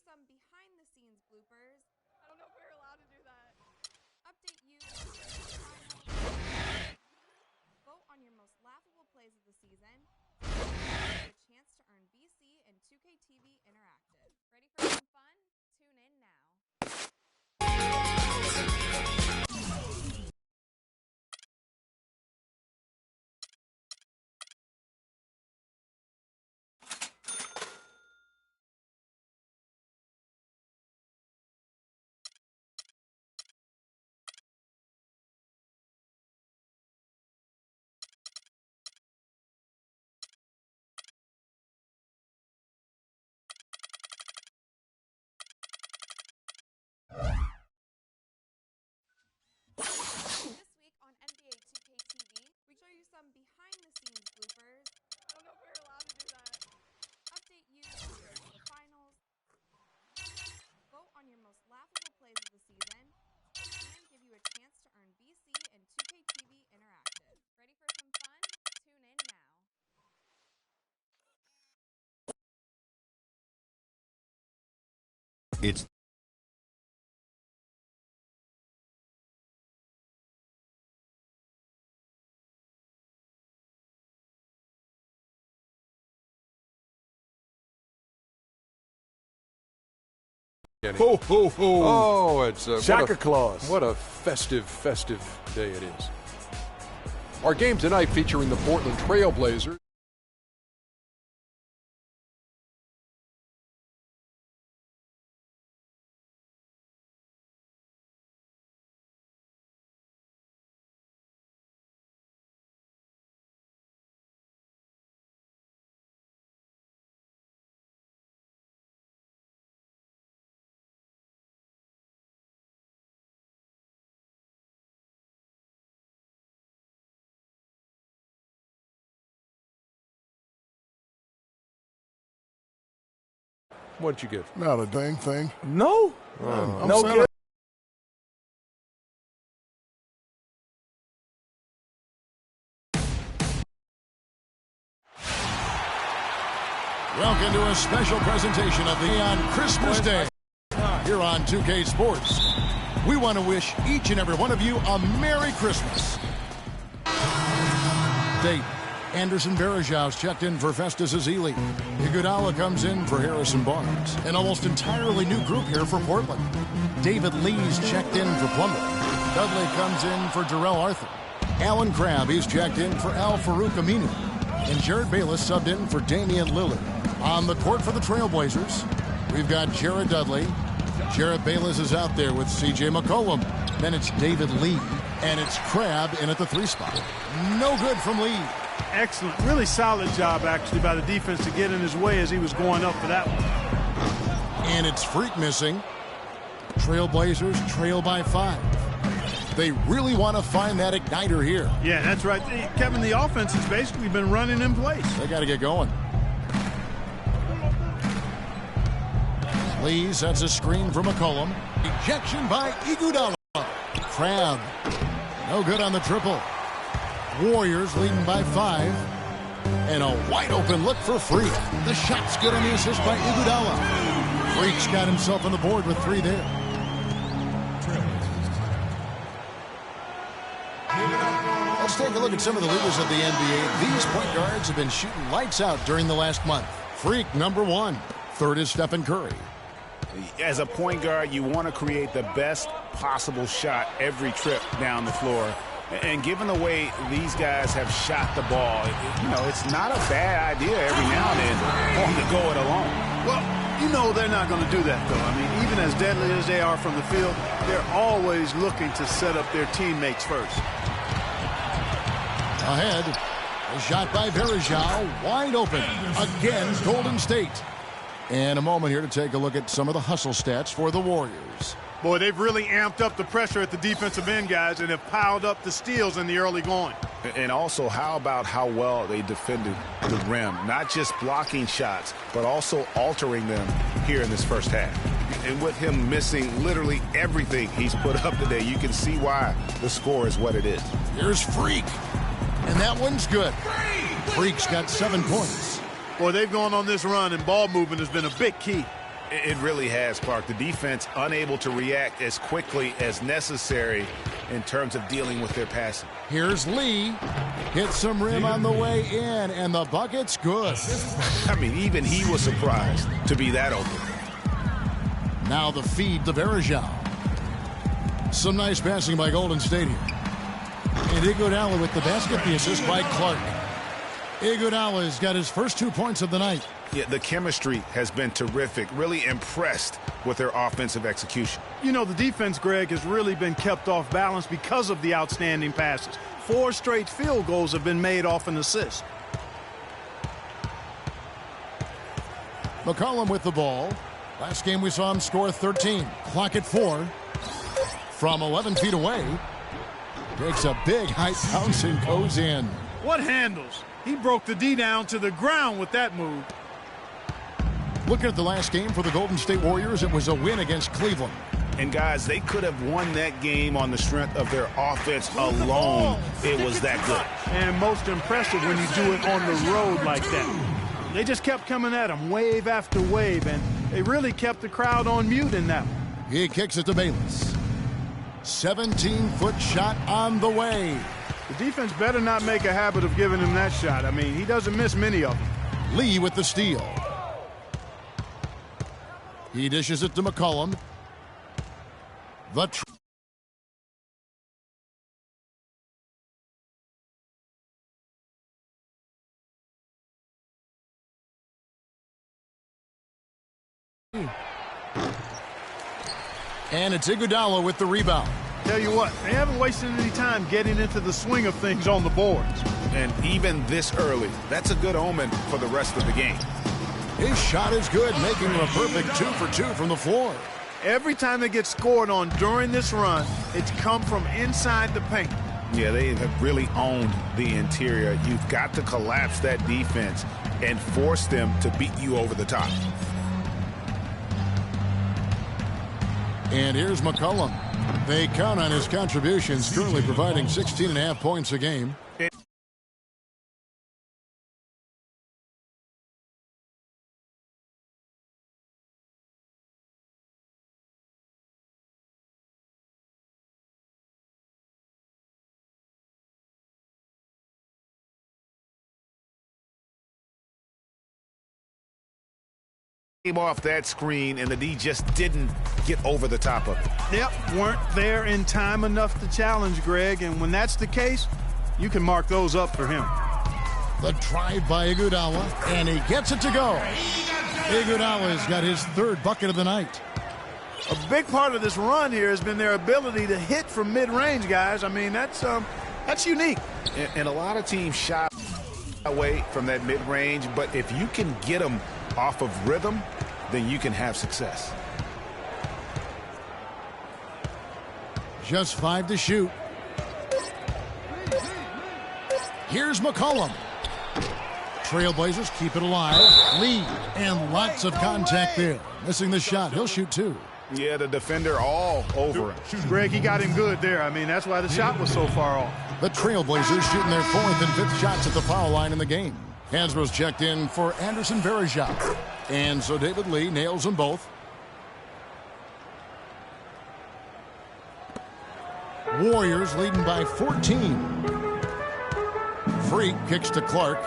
some behind-the-scenes bloopers. I don't know if we're allowed to do that. Update you. Vote on your most laughable plays of the season. Get a chance to earn BC and 2K TV Interactive. Ready for some fun? Tune in now. This week on NBA 2K TV, we show you some behind-the-scenes bloopers. I don't know if we're allowed to do that. Update you on the finals. Vote on your most laughable plays of the season. And give you a chance to earn BC and 2K TV Interactive. Ready for some fun? Tune in now. It's Ho, ho, ho. Oh, it's Santa Claus. What a festive day it is. Our game tonight featuring the Portland Trail Blazers. What'd you give? Not a dang thing. No? I'm No Santa. good. Welcome to a special presentation of the on Christmas Day here on 2K Sports. We want to wish each and every one of you a Merry Christmas. Date. Anderson Barajau's checked in for Festus Ezeli. Iguodala comes in for Harrison Barnes. An almost entirely new group here for Portland. David Lee's checked in for Plummer. Dudley comes in for Jarrell Arthur. Alan Crabb is checked in for Al Farouk Aminu. And Jared Bayless subbed in for Damian Lillard. On the court for the Trailblazers, we've got Jared Dudley. Jared Bayless is out there with C.J. McCollum. Then it's David Lee. And it's Crabb in at the 3 spot. No good from Lee. Excellent. Really solid job, actually, by the defense to get in his way as he was going up for that one. And it's Freak missing. Trailblazers trail by 5. They really want to find that igniter here. Yeah, that's right. Kevin, the offense has basically been running in place. They got to get going. Lee sets a screen for McCollum. Ejection by Iguodala. Crabb. No good on the triple. Warriors leading by 5. And a wide open look for Freak. The shot's good on the assist by Iguodala. Freak's got himself on the board with 3 there. Let's take a look at some of the leaders of the NBA. These point guards have been shooting lights out during the last month. Freak, number 1. Third is Stephen Curry. As a point guard, you want to create the best possible shot every trip down the floor. And given the way these guys have shot the ball, it's not a bad idea every now and then for them to go it alone. Well, they're not going to do that, though. I mean, even as deadly as they are from the field, they're always looking to set up their teammates first. Ahead, a shot by Varejao, wide open. Again, Golden State. And a moment here to take a look at some of the hustle stats for the Warriors. Boy, they've really amped up the pressure at the defensive end, guys, and have piled up the steals in the early going. And also, how about how well they defended the rim? Not just blocking shots, but also altering them here in this first half. And with him missing literally everything he's put up today, you can see why the score is what it is. Here's Freak. And that one's good. Freak's got 7 points. Boy, they've gone on this run, and ball movement has been a big key. It really has, Clark. The defense unable to react as quickly as necessary in terms of dealing with their passing. Here's Lee. Hits some rim on the way in, and the bucket's good. I mean, even he was surprised to be that open. Now the feed to Varejao. Some nice passing by Golden State here. And Iguodala with the basket, the assist by Clark. Iguodala's got his first 2 points of the night. Yeah, the chemistry has been terrific. Really impressed with their offensive execution. You know, the defense, Greg, has really been kept off balance because of the outstanding passes. 4 straight field goals have been made off an assist. McCollum with the ball. Last game we saw him score 13. Clock at 4. From 11 feet away. Takes a big high bounce and goes in. What handles? He broke the D down to the ground with that move. Looking at the last game for the Golden State Warriors, it was a win against Cleveland. And, guys, they could have won that game on the strength of their offense alone. It was that good. And most impressive when you do it on the road like that. They just kept coming at him wave after wave, and they really kept the crowd on mute in that one. He kicks it to Bayless. 17-foot shot on the way. The defense better not make a habit of giving him that shot. I mean, he doesn't miss many of them. Lee with the steal. He dishes it to McCollum. And it's Iguodala with the rebound. Tell you what, they haven't wasted any time getting into the swing of things on the boards. And even this early, that's a good omen for the rest of the game. His shot is good, making him a perfect 2 for 2 from the floor. Every time they get scored on during this run, it's come from inside the paint. Yeah, they have really owned the interior. You've got to collapse that defense and force them to beat you over the top. And here's McCollum. They count on his contributions, currently providing 16.5 points a game. Came off that screen, and the D just didn't get over the top of it. Yep, weren't there in time enough to challenge Greg, and when that's the case, you can mark those up for him. The drive by Iguodala, and he gets it to go. Iguodala's got his third bucket of the night. A big part of this run here has been their ability to hit from mid-range, guys. I mean, that's unique. And a lot of teams shy away from that mid-range, but if you can get them off of rhythm, then you can have success. Just 5 to shoot. Here's McCollum. Trailblazers keep it alive. Lead, and lots of contact there. Missing the shot. He'll shoot 2. Yeah, the defender all over him. Greg, he got him good there. I mean, that's why the shot was so far off. The Trailblazers shooting their 4th and 5th shots at the foul line in the game. Hansbrough's checked in for Anderson Varejao. And so David Lee nails them both. Warriors leading by 14. Freak kicks to Clark.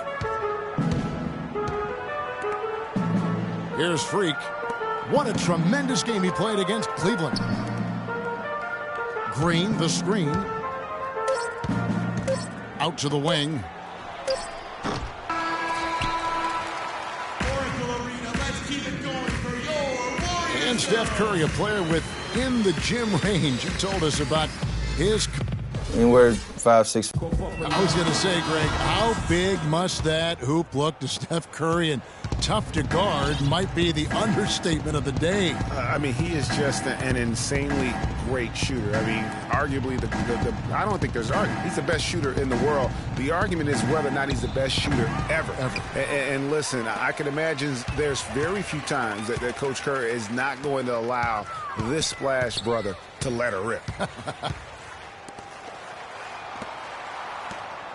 Here's Freak. What a tremendous game he played against Cleveland. Green, the screen. Out to the wing. And Steph Curry, a player within the gym range, he told us about his... Anywhere 5'6". I was going to say, Greg, how big must that hoop look to Steph Curry? And tough to guard might be the understatement of the day. I mean, he is just an insanely great shooter. I mean, arguably, I don't think there's an argument. He's the best shooter in the world. The argument is whether or not he's the best shooter ever. And listen, I can imagine there's very few times that Coach Curry is not going to allow this splash brother to let her rip.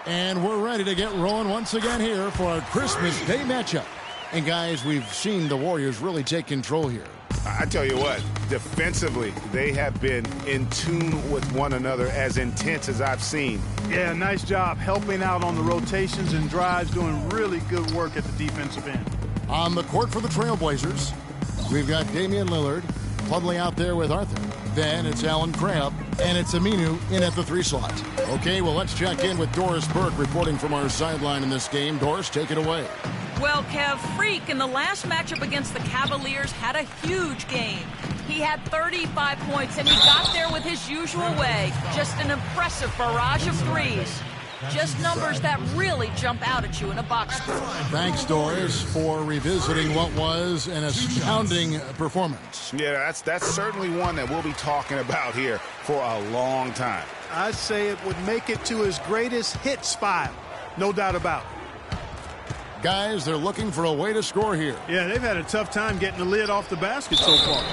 And we're ready to get rolling once again here for our Christmas Day matchup. And guys, we've seen the Warriors really take control here. I tell you what, defensively, they have been in tune with one another as intense as I've seen. Yeah, nice job helping out on the rotations and drives, doing really good work at the defensive end. On the court for the Trailblazers, we've got Damian Lillard, Plumlee out there with Arthur. Then it's Alan Crabb, and it's Aminu in at the 3 slot. Okay, well, let's check in with Doris Burke reporting from our sideline in this game. Doris, take it away. Well, Kev, Freak in the last matchup against the Cavaliers had a huge game. He had 35 points, and he got there with his usual way. Just an impressive barrage of threes. Just numbers that really jump out at you in a box score. Thanks, Doris, for revisiting what was an astounding performance. Yeah, that's certainly one that we'll be talking about here for a long time. I'd say it would make it to his greatest hits file. No doubt about it. Guys, they're looking for a way to score here. Yeah, they've had a tough time getting the lid off the basket so far.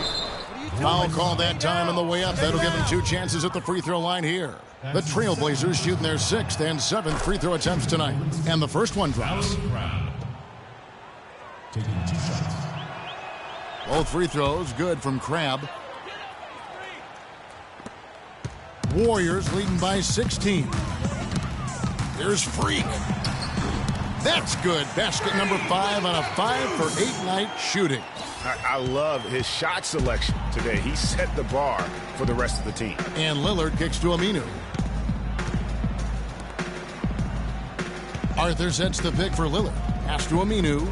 Foul call that time on the way up. That'll give them 2 chances at the free throw line here. The Trailblazers shooting their 6th and 7th free throw attempts tonight. And the first one drops. Both free throws good from Crabb. Warriors leading by 16. Here's Freak. That's good. Basket number 5 on a 5-for-8 night shooting. I love his shot selection today. He set the bar for the rest of the team. And Lillard kicks to Aminu. Arthur sets the pick for Lillard. Pass to Aminu.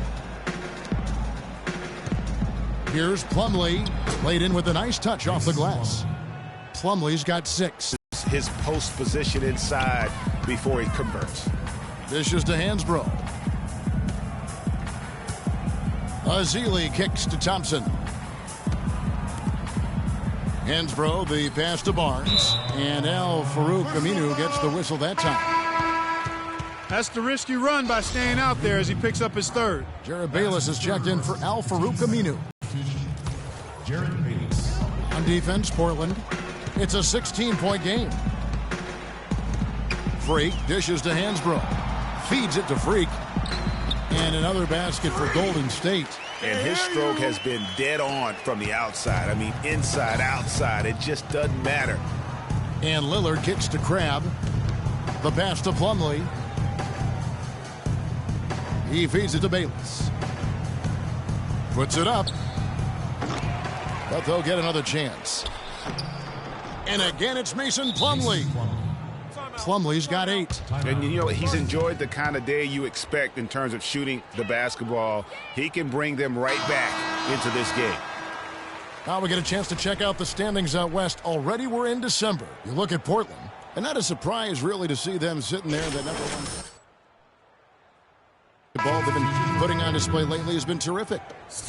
Here's Plumlee. Played in with a nice touch off the glass. Plumlee's got 6. His post position inside before he converts. Dishes to Hansbrough. Azili kicks to Thompson. Hansbrough, the pass to Barnes. And Al-Farouq Aminu gets the whistle that time. That's the risk you run by staying out there as he picks up his 3rd. Jared Bayless is checked in for Al-Farouq Aminu. On defense, Portland. It's a 16-point game. Freak dishes to Hansbrough. Feeds it to Freak. And another basket for Golden State. And his stroke has been dead on from the outside. I mean, inside, outside. It just doesn't matter. And Lillard kicks to Crabb. The pass to Plumlee. He feeds it to Bayless. Puts it up. But they'll get another chance. And again, it's Mason Plumlee. Plumlee's got 8. And you know, he's enjoyed the kind of day you expect in terms of shooting the basketball. He can bring them right back into this game. Now we get a chance to check out the standings out west. Already we're in December. You look at Portland, and not a surprise really to see them sitting there. The number 1 the ball they've been putting on display lately has been terrific.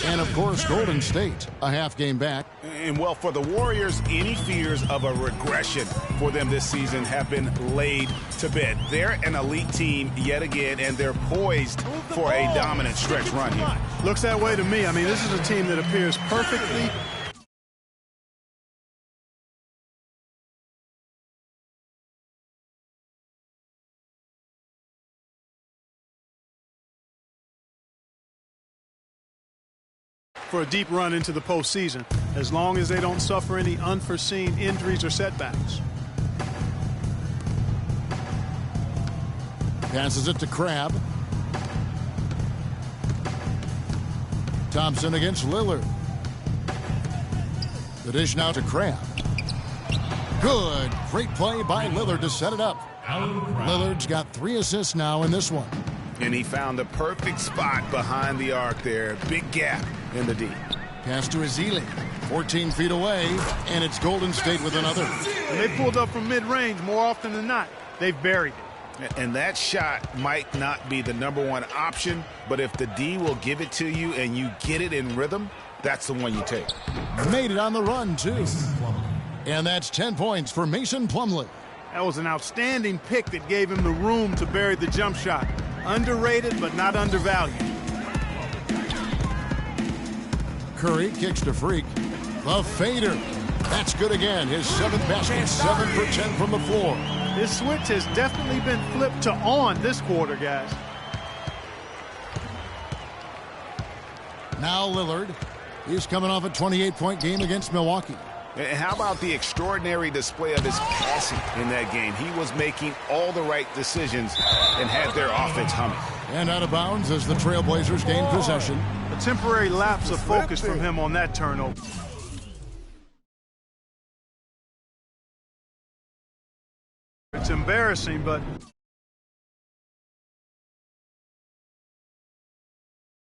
And of course, Golden State, a half game back. And well, for the Warriors, any fears of a regression for them this season have been laid to bed. They're an elite team yet again, and they're poised for a dominant stretch run here. Looks that way to me. I mean, this is a team that appears perfectly for a deep run into the postseason, as long as they don't suffer any unforeseen injuries or setbacks. Passes it to Crabb. Thompson against Lillard. The dish now to Crabb. Good. Great play by Lillard to set it up. Lillard's got 3 assists now in this one. And he found the perfect spot behind the arc there. Big gap in the D. Pass to Azili. 14 feet away, and it's Golden State with another. When they pulled up from mid-range, more often than not, they've buried it. And that shot might not be the number 1 option, but if the D will give it to you and you get it in rhythm, that's the one you take. Made it on the run, too. And that's 10 points for Mason Plumlee. That was an outstanding pick that gave him the room to bury the jump shot. Underrated, but not undervalued. Curry kicks to Freak. The fader. That's good again. His 7th basket, 7 for 10 from the floor. This switch has definitely been flipped to on this quarter, guys. Now Lillard. He's coming off a 28-point game against Milwaukee. And how about the extraordinary display of his passing in that game? He was making all the right decisions and had their offense humming. And out of bounds as the Trailblazers gain possession. A temporary lapse of focus from him on that turnover. It's embarrassing, but